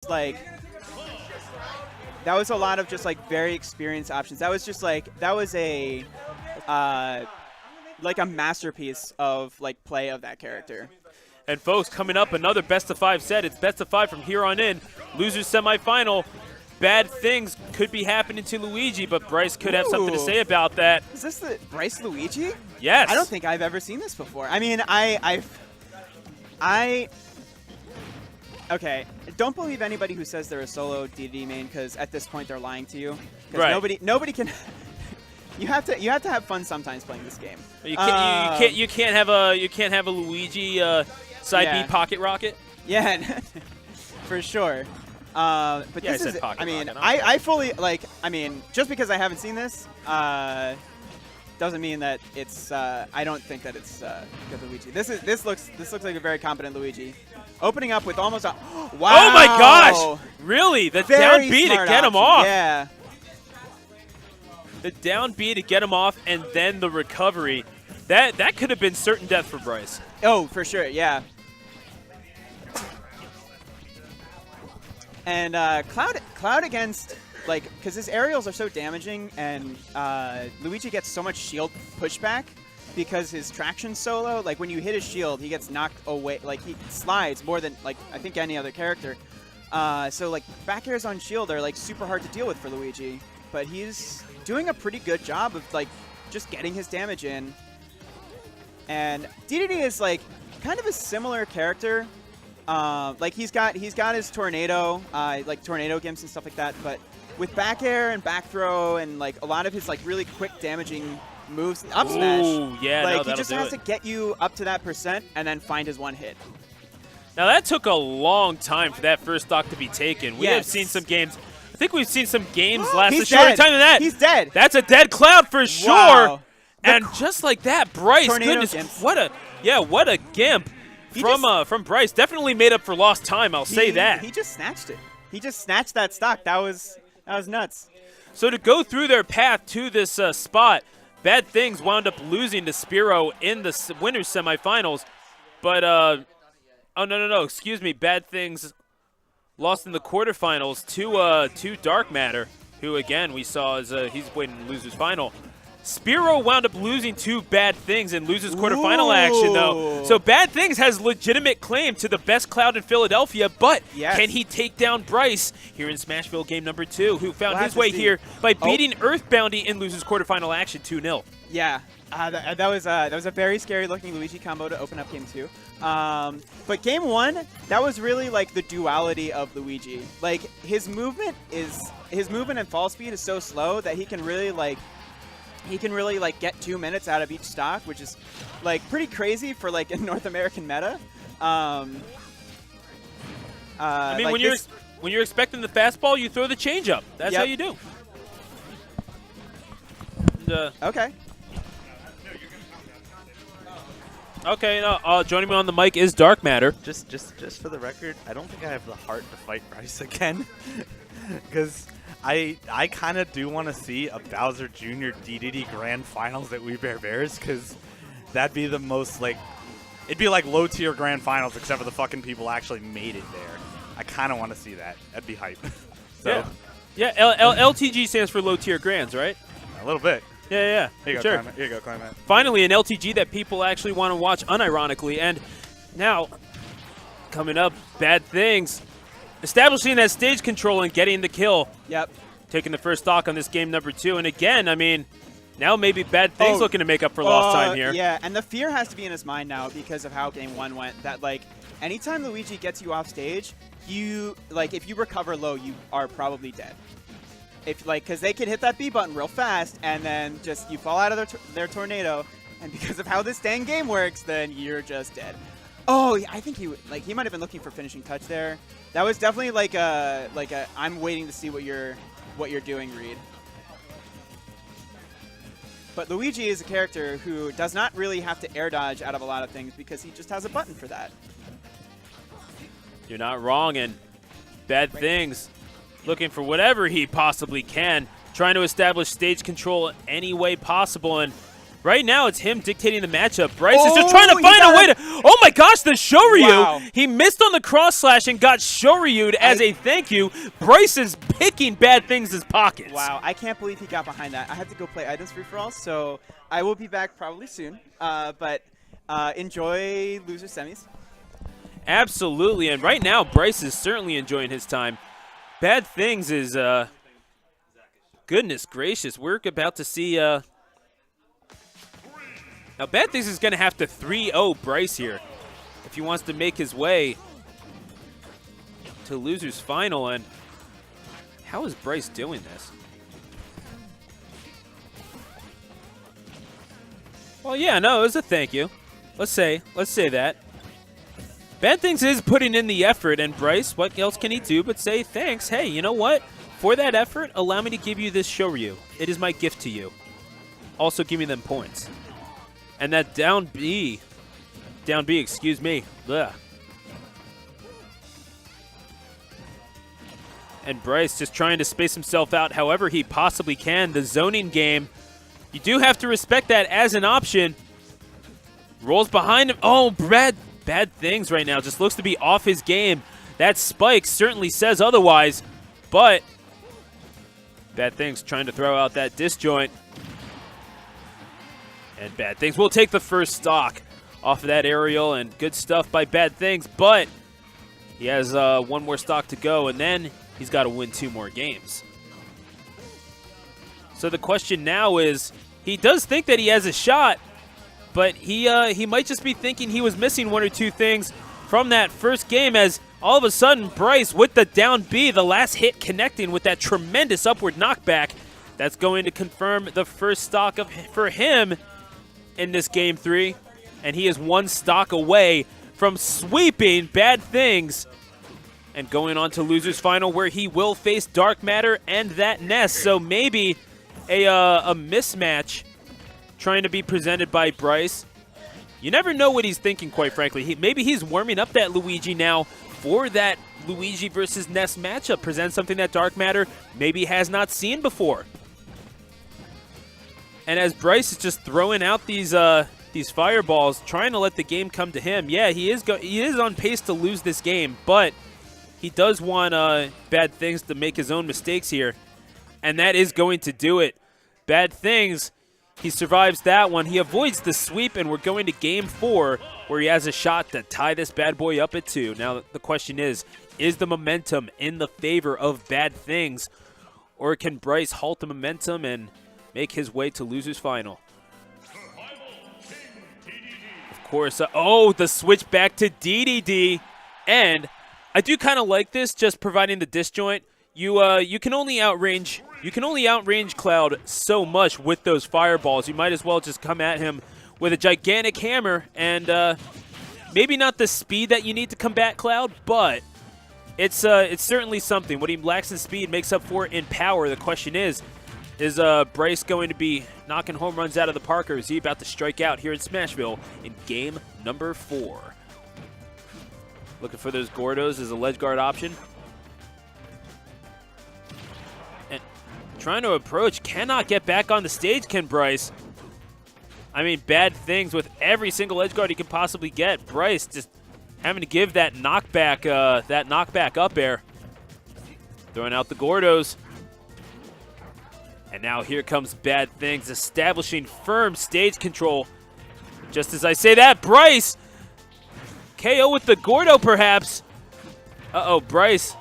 just like a lot of just like very experienced options. That was just like a like a masterpiece of like play of that character. And folks, coming up, another best of 5 set. It's best of 5 from here on in. Losers semifinal. Bad things could be happening to Luigi, but Bryce could have something to say about that. Is this the Bryce Luigi? Yes. I don't think I've ever seen this before. I mean, okay, don't believe anybody who says they're a solo DDD main, because at this point they're lying to you. Because nobody can. You have to have fun sometimes playing this game. You can't have a Luigi side B pocket rocket. Yeah, for sure. But yeah, this is, I mean, rocket. I fully, like, I mean, just because I haven't seen this, doesn't mean that it's, I don't think that it's good Luigi. This looks like a very competent Luigi. Opening up with almost a, wow. Oh my gosh! Really? The down B to get him off. Yeah. The down B to get him off, and then the recovery. That could have been certain death for Bryce. Oh, for sure, yeah. And Cloud against, like, because his aerials are so damaging, and Luigi gets so much shield pushback because his traction's so low. Like, when you hit his shield, he gets knocked away. Like, he slides more than, like, I think any other character. So, like, back airs on shield are, like, super hard to deal with for Luigi. But he's doing a pretty good job of, like, just getting his damage in. And DDD is, like, kind of a similar character. Like, he's got his tornado, like tornado gimps and stuff like that, but with back air and back throw and like a lot of his like really quick damaging moves, up smash. Ooh, yeah, like no, he just has to get you up to that % and then find his one hit. Now that took a long time for that first stock to be taken. We have seen some games. I think we've seen some games last a shorter time than that. He's dead. That's a dead Cloud for sure. Wow. And just like that, Bryce, goodness, gimps. what a gimp. From Bryce. Definitely made up for lost time, I'll say that. He just snatched it. He just snatched that stock. That was nuts. So to go through their path to this spot, Bad Things wound up losing to Spiro in the winners semifinals. But, oh, no, excuse me. Bad Things lost in the quarterfinals to Dark Matter, who, again, we saw as he's waiting in losers final. Spiro wound up losing to Bad Things in losers quarterfinal action, though. So Bad Things has legitimate claim to the best Cloud in Philadelphia, but can he take down Bryce here in Smashville game number 2, who found his way here by beating Earthboundy in losers quarterfinal action 2-0. Yeah, that was a very scary looking Luigi combo to open up game 2. But game 1, that was really like the duality of Luigi. Like his movement and fall speed is so slow that he can really get 2 minutes out of each stock, which is like pretty crazy for like a North American meta. I mean, like when you're expecting the fastball, you throw the changeup. That's how you do. And, okay. Okay. Joining me on the mic is Dark Matter. Just for the record, I don't think I have the heart to fight Bryce again, because I kind of do want to see a Bowser Jr. DDD Grand Finals at Wii Bear B-airs, because that'd be the most, like, it'd be like low-tier Grand Finals, except for the fucking people actually made it there. I kind of want to see that. That'd be hype. So, yeah. LTG stands for low-tier Grands, right? A little bit. Yeah. Here you go, Climate. Here you go, Climate. Finally, an LTG that people actually want to watch unironically. And now, coming up, Bad Things. Establishing that stage control and getting the kill. Yep. Taking the first stock on this game number 2. And again, I mean, now maybe Bad Things looking to make up for lost time here. Yeah, and the fear has to be in his mind now because of how game 1 went. That, like, anytime Luigi gets you off stage, if you recover low, you are probably dead. Because they can hit that B button real fast, and then just you fall out of their tornado, and because of how this dang game works, then you're just dead. Oh, I think he might have been looking for finishing touch there. That was definitely like a I'm waiting to see what you're doing read. But Luigi is a character who does not really have to air dodge out of a lot of things because he just has a button for that. You're not wrong, and Bad Things looking for whatever he possibly can, trying to establish stage control any way possible. And Right now, it's him dictating the matchup. Bryce is just Oh, trying to he find got a way to... Oh my gosh, the Shoryu! Wow. He missed on the cross slash and got Shoryu'd as a thank you. Bryce is picking Bad Things' pockets. Wow, I can't believe he got behind that. I have to go play items free-for-all, so I will be back probably soon. But enjoy loser semis. Absolutely, and right now, Bryce is certainly enjoying his time. Bad Things is... goodness gracious, we're about to see... Now, Bad Things is going to have to 3-0 Bryce here if he wants to make his way to loser's final. And how is Bryce doing this? Well, yeah, no, it was a thank you. Let's say that. Bad Things is putting in the effort, and Bryce, what else can he do but say thanks? Hey, you know what? For that effort, allow me to give you this Shoryu. It is my gift to you. Also, give me them points. And that down B, excuse me. Ugh. And Bryce just trying to space himself out however he possibly can. The zoning game, you do have to respect that as an option. Rolls behind him. Oh, Bad Things right now just looks to be off his game. That spike certainly says otherwise, but Bad Things trying to throw out that disjoint. And Bad Things will take the first stock off of that aerial, and good stuff by Bad Things, but he has one more stock to go, and then he's got to win 2 more games. So the question now is, he does think that he has a shot, but he might just be thinking he was missing 1 or 2 things from that first game, as all of a sudden Bryce with the down B, the last hit connecting with that tremendous upward knockback. That's going to confirm the first stock for him in this game 3, and he is 1 stock away from sweeping Bad Things and going on to loser's final, where he will face Dark Matter and that Nest. So maybe a mismatch trying to be presented by Bryce. You never know what he's thinking, quite frankly. Maybe he's warming up that Luigi now for that Luigi versus Nest matchup. Present something that Dark Matter maybe has not seen before. And as Bryce is just throwing out these fireballs, trying to let the game come to him, yeah, he is on pace to lose this game, but he does want Bad Things to make his own mistakes here, and that is going to do it. Bad Things, he survives that one. He avoids the sweep, and we're going to game 4, where he has a shot to tie this bad boy up at 2. Now, the question is the momentum in the favor of Bad Things, or can Bryce halt the momentum and make his way to loser's final? Of course, oh, the switch back to DDD, and I do kind of like this, just providing the disjoint. You can only outrange Cloud so much with those fireballs. You might as well just come at him with a gigantic hammer, and maybe not the speed that you need to combat Cloud, but it's certainly something. What he lacks in speed makes up for it in power. The question is Bryce going to be knocking home runs out of the park, or is he about to strike out here in Smashville in game number 4? Looking for those Gordos as a ledge guard option. And trying to approach, cannot get back on the stage, can Bryce? I mean, Bad Things with every single edge guard he could possibly get. Bryce just having to give that knockback up air. Throwing out the Gordos. And now here comes Bad Things, establishing firm stage control. Just as I say that, Bryce! KO with the Gordo, perhaps. Uh-oh, Bryce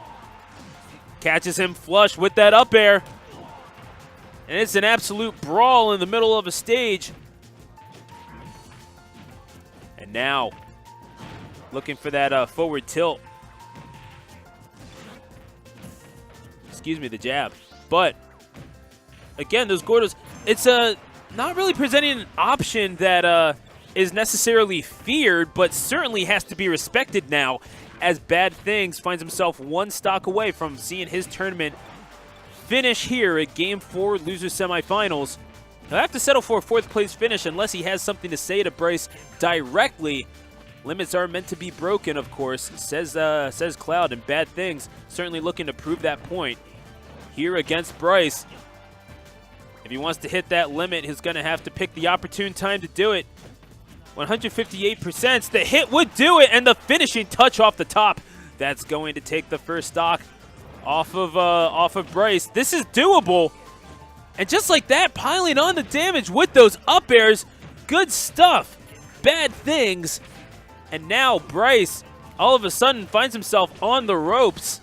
catches him flush with that up air. And it's an absolute brawl in the middle of a stage. And now, looking for that forward tilt. Excuse me, the jab. But again, those Gordos, it's not really presenting an option that is necessarily feared, but certainly has to be respected now, as Bad Things finds himself 1 stock away from seeing his tournament finish here at Game 4 loser semifinals. He'll have to settle for a 4th place finish unless he has something to say to Bryce directly. Limits are meant to be broken, of course, says Cloud, and Bad Things certainly looking to prove that point here against Bryce. If he wants to hit that limit, he's going to have to pick the opportune time to do it. 158%. The hit would do it, and the finishing touch off the top. That's going to take the first stock off of Bryce. This is doable. And just like that, piling on the damage with those up airs. Good stuff. Bad things. And now Bryce all of a sudden finds himself on the ropes.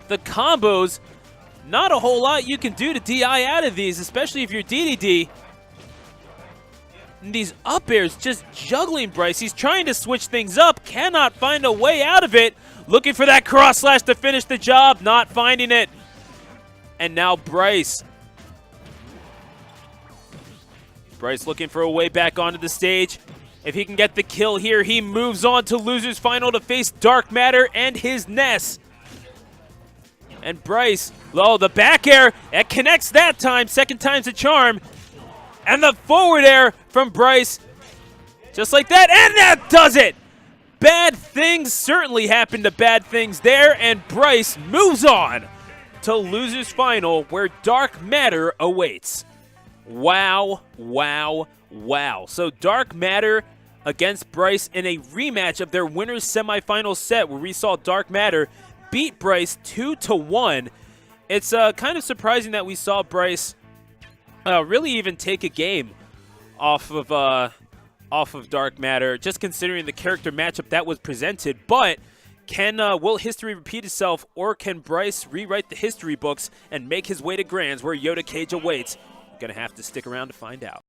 The combos, not a whole lot you can do to DI out of these, especially if you're DDD. And these up airs just juggling Bryce. He's trying to switch things up, cannot find a way out of it. Looking for that cross slash to finish the job, not finding it. And now Bryce. Bryce looking for a way back onto the stage. If he can get the kill here, he moves on to Losers Final to face Dark Matter and his Ness. And Bryce, the back air, it connects that time. Second time's a charm. And the forward air from Bryce. Just like that, and that does it! Bad things certainly happened to bad things there, and Bryce moves on to Losers Final, where Dark Matter awaits. Wow, wow, wow. So Dark Matter against Bryce in a rematch of their winners semifinal set, where we saw Dark Matter beat Bryce 2-1. It's kind of surprising that we saw Bryce really even take a game off of Dark Matter, just considering the character matchup that was presented. But will history repeat itself, or can Bryce rewrite the history books and make his way to Grands, where Yoda Cage awaits? Gonna have to stick around to find out.